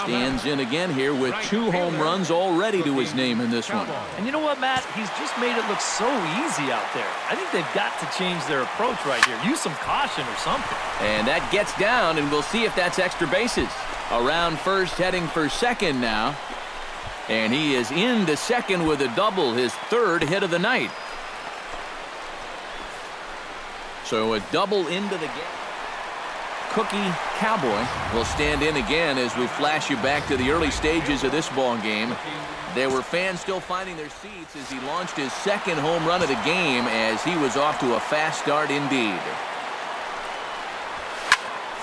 stands in again here with 2 home runs already to his name in this one. And you know what, Matt? He's just made it look so easy out there. I think they've got to change their approach right here. Use some caution or something. And that gets down, and we'll see if that's extra bases. Around first, heading for second now. And he is into second with a double, his 3rd hit of the night. So a double into the game. Cookie Cowboy will stand in again as we flash you back to the early stages of this ball game. There were fans still finding their seats as he launched his 2nd home run of the game as he was off to a fast start indeed.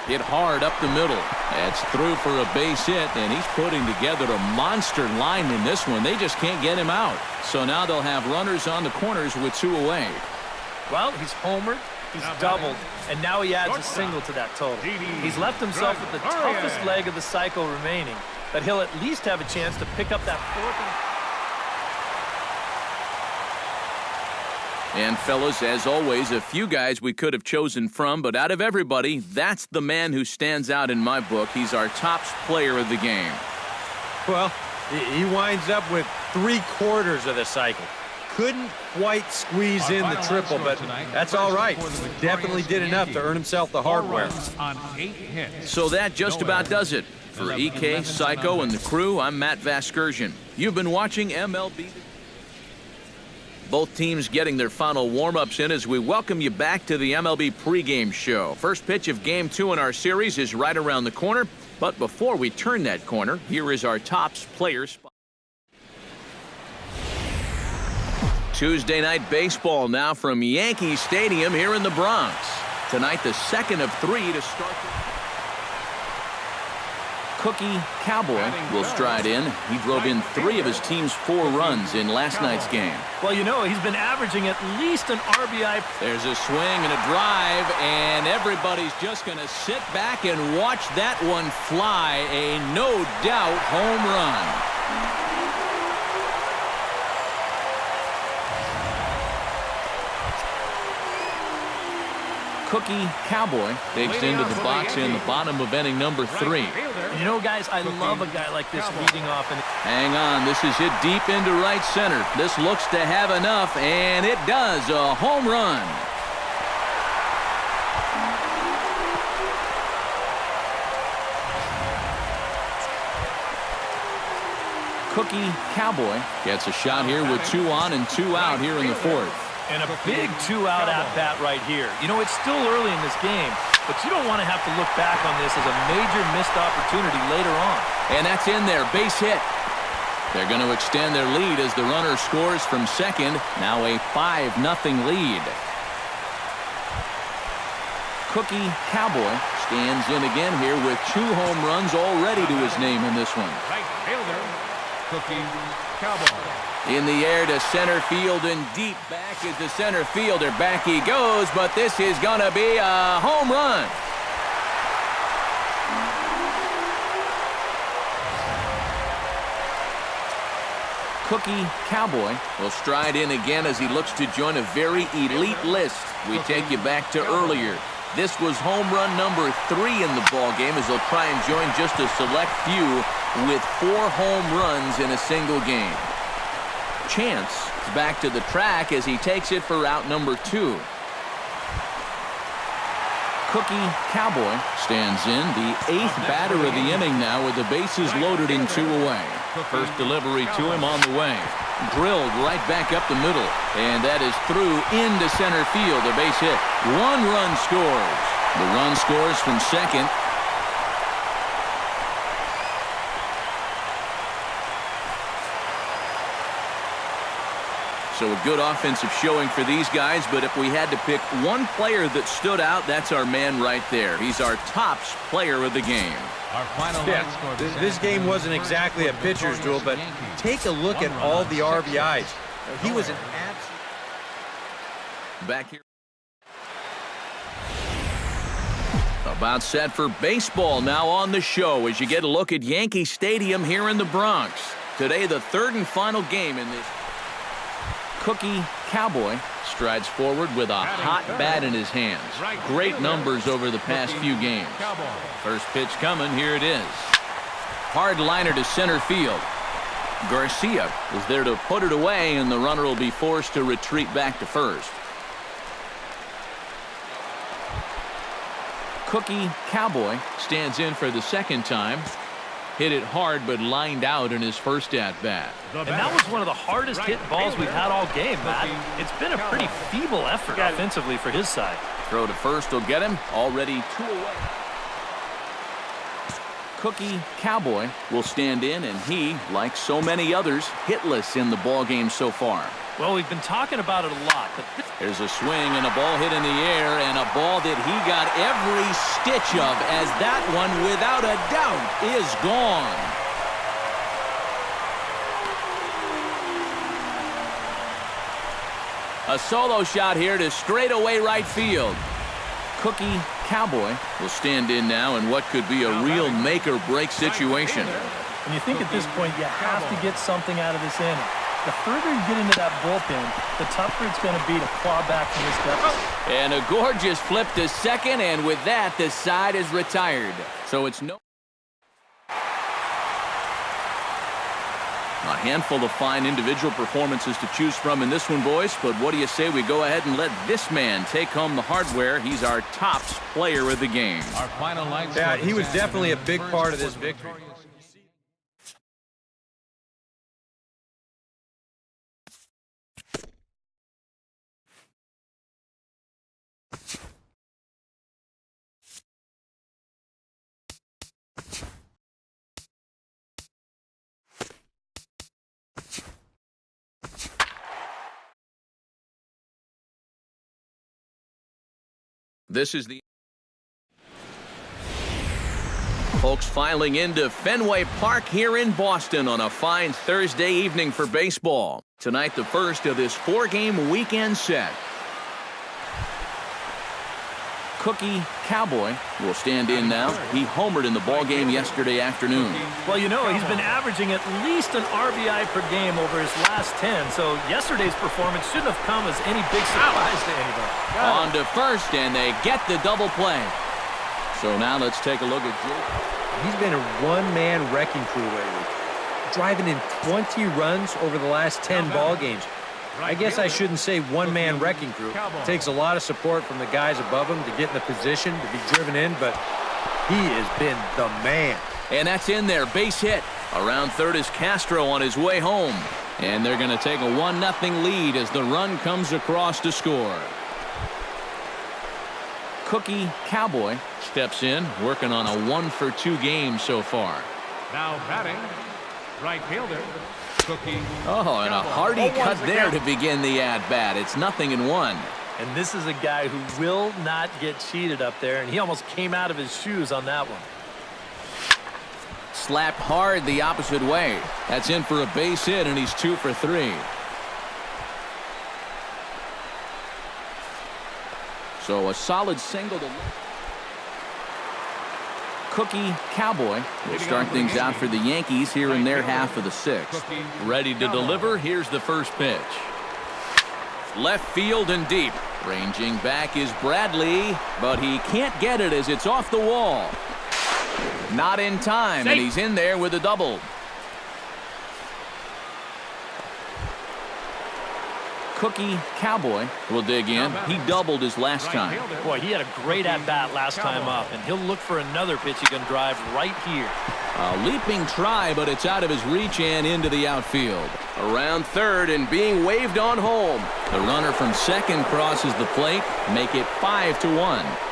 Hit hard up the middle. That's through for a base hit, and he's putting together a monster line in this one. They just can't get him out. So now they'll have runners on the corners with 2 away. Well, he's homered. He's doubled, and now he adds a single to that total. He's left himself with the toughest leg of the cycle remaining, but he'll at least have a chance to pick up that 4th. And fellas, as always, a few guys we could have chosen from, but out of everybody, that's the man who stands out in my book. He's our top player of the game. Well, he winds up with 3/4 of the cycle. Couldn't quite squeeze in the triple, but that's all right. Definitely did enough to earn himself the hardware. So that just about does it. For EK, Psycho, and the crew, I'm Matt Vasgersian. You've been watching MLB. Both teams getting their final warm-ups in as we welcome you back to the MLB pregame show. First pitch of Game 2 in our series is right around the corner. But before we turn that corner, here is our Topps player spot. Tuesday night baseball now from Yankee Stadium here in the Bronx. Tonight, the 2nd of 3 to start. Cookie Cowboy will stride in. He drove in 3 of his team's 4 runs in last night's game. Well, you know, he's been averaging at least an RBI. There's a swing and a drive, and everybody's just going to sit back and watch that one fly. A no-doubt home run. Cookie Cowboy takes into the box in the bottom of inning number 3. You know, guys, I love a guy like this leading off. Hang on, this is hit deep into right center. This looks to have enough, and it does. A home run. Cookie Cowboy gets a shot here with 2 on and 2 out here in the 4th. And a big 2-out at-bat right here. You know, it's still early in this game, but you don't want to have to look back on this as a major missed opportunity later on. And that's in there, base hit. They're going to extend their lead as the runner scores from second. Now a 5-0 lead. Cookie Cowboy stands in again here with 2 home runs already to his name in this one. Right fielder, Cookie Cowboy. In the air to center field and deep back is the center fielder. Back he goes, but this is going to be a home run. Cookie Cowboy will stride in again as he looks to join a very elite list. We take you back to earlier. This was home run number 3 in the ballgame as they'll try and join just a select few with 4 home runs in a single game. Chance is back to the track as he takes it for out number 2. Cookie Cowboy stands in, the 8th batter of the inning now with the bases loaded and 2 away. First delivery to him on the way. Drilled right back up the middle, and that is through into center field, a base hit. 1 run scores. The run scores from second. So a good offensive showing for these guys, but if we had to pick one player that stood out, that's our man right there. He's our Topps player of the game. Our final score. This game wasn't exactly a pitcher's duel, but take a look at all the RBIs. He was an absolute... Back here. About set for baseball now on the show as you get a look at Yankee Stadium here in the Bronx. Today, the 3rd and final game in this. Cookie Cowboy strides forward with a hot bat in his hands. Great numbers over the past few games. First pitch coming, here it is. hard liner to center field. Garcia is there to put it away, and the runner will be forced to retreat back to first. Cookie Cowboy stands in for the second time. Hit it hard, but lined out in his first at-bat. And that was one of the hardest hit balls we've had all game, Matt. It's been a pretty feeble effort offensively for his side. Throw to first will get him. Already 2 away. Cookie Cowboy will stand in, and he, like so many others, hitless in the ballgame so far. Well, we've been talking about it a lot, but there's a swing and a ball hit in the air, and a ball that he got every stitch of, as that one, without a doubt, is gone. A solo shot here to straightaway right field. Cookie Cowboy will stand in now in what could be a real make-or-break situation. when you think at this point you have to get something out of this inning, the further you get into that bullpen, the tougher it's going to be to claw back from this deficit. And a gorgeous flip to second, and with that, the side is retired. So it's no... A handful of fine individual performances to choose from in this one, boys. But what do you say we go ahead and let this man take home the hardware? He's our tops player of the game. Our final line. Yeah, he was definitely a big part of this victory. This is the... Folks filing into Fenway Park here in Boston on a fine Thursday evening for baseball. Tonight, the first of this four-game weekend set. Cookie Cowboy will stand in now. He homered in the ballgame yesterday afternoon. Well, you know, he's been averaging at least an RBI per game over his last 10, so yesterday's performance shouldn't have come as any big surprise to anybody. On to first, and they get the double play. So now let's take a look at Jake. He's been a one-man wrecking crew lately, driving in 20 runs over the last 10 ball games. I guess I shouldn't say one-man wrecking crew. It takes a lot of support from the guys above him to get in the position to be driven in, but he has been the man. And that's in there, base hit. Around third is Castro on his way home. And they're going to take a 1-0 lead as the run comes across to score. Cookie Cowboy steps in, working on a 1-for-2 game so far. Now batting, right fielder, Cookie. Oh, and a hearty cut there to begin the at-bat. It's 0-1. And this is a guy who will not get cheated up there, and he almost came out of his shoes on that one. Slapped hard the opposite way. That's in for a base hit, and he's 2 for 3. So a solid single to... Cookie Cowboy will start things out for the Yankees here in their half of the sixth. Ready to deliver. Here's the first pitch. Left field and deep. Ranging back is Bradley, but he can't get it as it's off the wall. Not in time, and he's in there with a double. Cookie Cowboy will dig in. He doubled his last time. Boy, he had a great at-bat last time up, and he'll look for another pitch he can drive right here. A leaping try, but it's out of his reach and into the outfield. Around third and being waved on home. The runner from second crosses the plate, make it 5-1.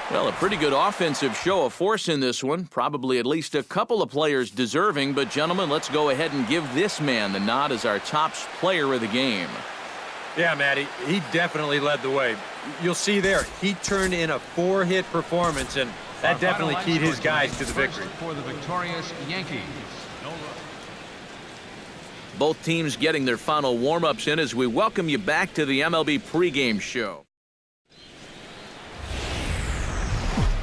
Well, a pretty good offensive show of force in this one. Probably at least a couple of players deserving. But, gentlemen, let's go ahead and give this man the nod as our top player of the game. Yeah, Matty, he definitely led the way. You'll see there, he turned in a 4-hit performance, and that definitely keyed his guys to the victory. For the victorious Yankees. Both teams getting their final warm-ups in as we welcome you back to the MLB pregame show.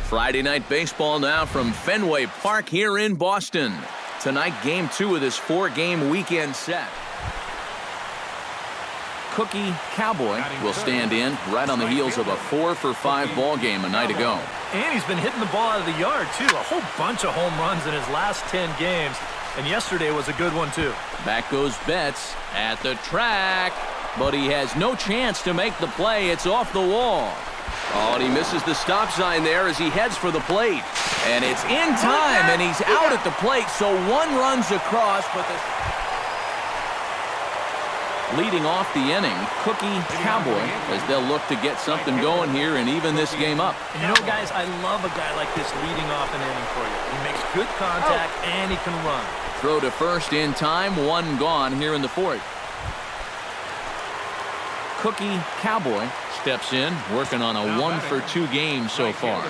Friday night baseball now from Fenway Park here in Boston. Tonight, game 2 of this 4-game weekend set. Cookie Cowboy will stand in right on the heels of a 4-for-5 ball game a night ago. And he's been hitting the ball out of the yard, too. A whole bunch of home runs in his last 10 games. And yesterday was a good one, too. Back goes Betts at the track. But he has no chance to make the play. It's off the wall. Oh, and he misses the stop sign there as he heads for the plate. And it's in time, and he's out at the plate. So one runs across, but leading off the inning, Cookie Cowboy, as they'll look to get something going here and even this game up. And you know, guys, I love a guy like this leading off an inning for you. He makes good contact, and he can run. Throw to first in time, one gone here in the fourth. Cookie Cowboy steps in, working on a 1-for-2 game so far.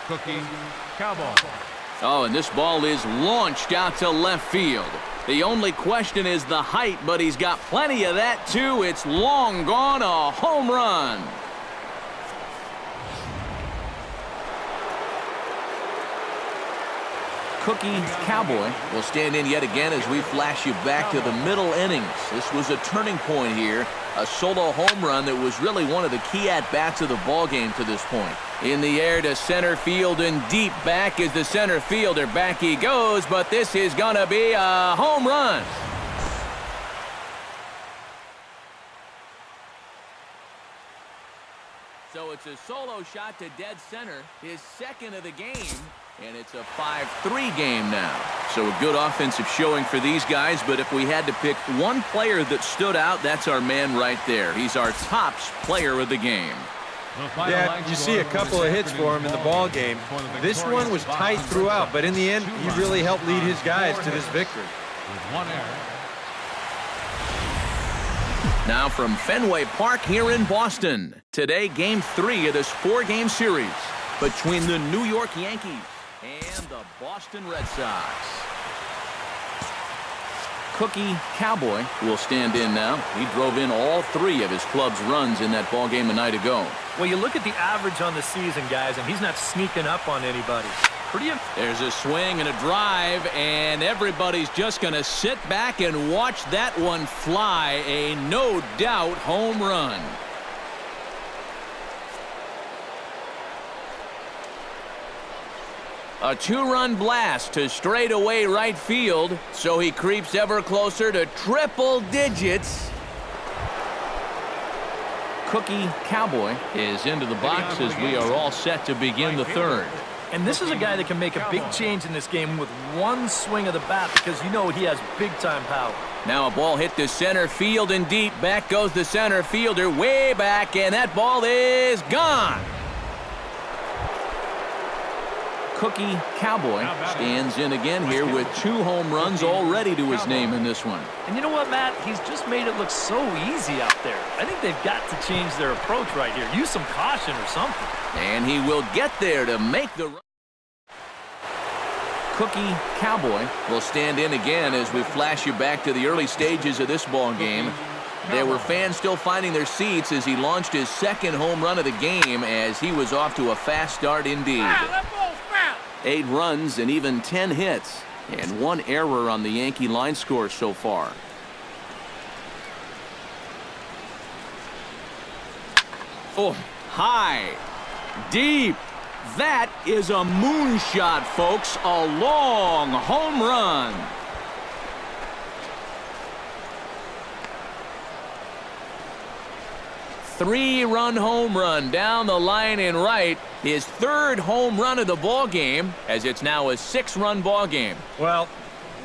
Cookie Cowboy. Oh, and this ball is launched out to left field. The only question is the height, but he's got plenty of that, too. It's long gone, a home run. Cookie Cowboy will stand in yet again as we flash you back to the middle innings. This was a turning point here. A solo home run that was really one of the key at-bats of the ballgame to this point. In the air to center field and deep back is the center fielder. Back he goes, but this is going to be a home run. So it's a solo shot to dead center, his second of the game, and it's a 5-3 game now. So a good offensive showing for these guys, but if we had to pick one player that stood out, that's our man right there. He's our tops player of the game. Yeah, you see a couple of hits for him in the ball game. This one was tight throughout, but in the end, he really helped lead his guys to this victory. With one error. Now from Fenway Park here in Boston. Today, Game 3 of this 4-game series between the New York Yankees and the Boston Red Sox. Cookie Cowboy will stand in now. He drove in all 3 of his club's runs in that ball game a night ago. Well, you look at the average on the season, guys, and he's not sneaking up on anybody. There's a swing and a drive, and everybody's just going to sit back and watch that one fly. A no-doubt home run. A 2-run blast to straightaway right field, so he creeps ever closer to triple digits. Cookie Cowboy is into the box as we are all set to begin the third. And this is a guy that can make a big change in this game with one swing of the bat because you know he has big-time power. Now a ball hit to center field and deep. Back goes the center fielder way back, and that ball is gone. Cookie Cowboy stands in again here with 2 home runs already to his name in this one. And you know what, Matt? He's just made it look so easy out there. I think they've got to change their approach right here. Use some caution or something. And he will get there to make the run. Cookie Cowboy will stand in again as we flash you back to the early stages of this ball game. There were fans still finding their seats as he launched his second home run of the game as he was off to a fast start indeed. 8 runs and even 10 hits and 1 error on the Yankee line score so far. Oh, high, deep. That is a moonshot, folks. A long home run. Three-run home run down the line and right. His 3rd home run of the ball game, as it's now a 6-run ball game. Well,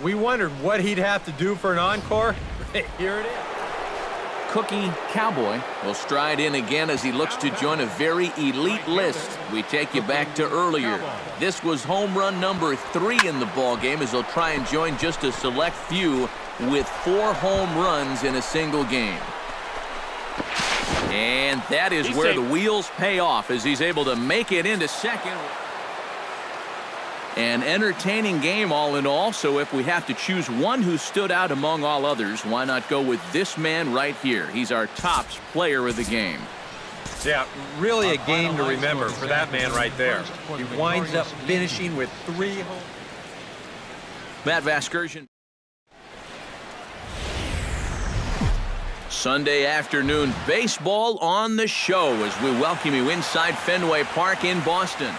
we wondered what he'd have to do for an encore. Here it is. Cookie Cowboy will stride in again as he looks to join a very elite list. We take you back to earlier. This was home run number 3 in the ball game as he'll try and join just a select few with 4 home runs in a single game. And that is where the wheels pay off as he's able to make it into second. An entertaining game all in all, so if we have to choose one who stood out among all others, why not go with this man right here? He's our tops player of the game. Yeah, really a game to remember for that man right there. He winds up finishing with 3 home. Matt Vasgersian. Sunday afternoon baseball on the show as we welcome you inside Fenway Park in Boston.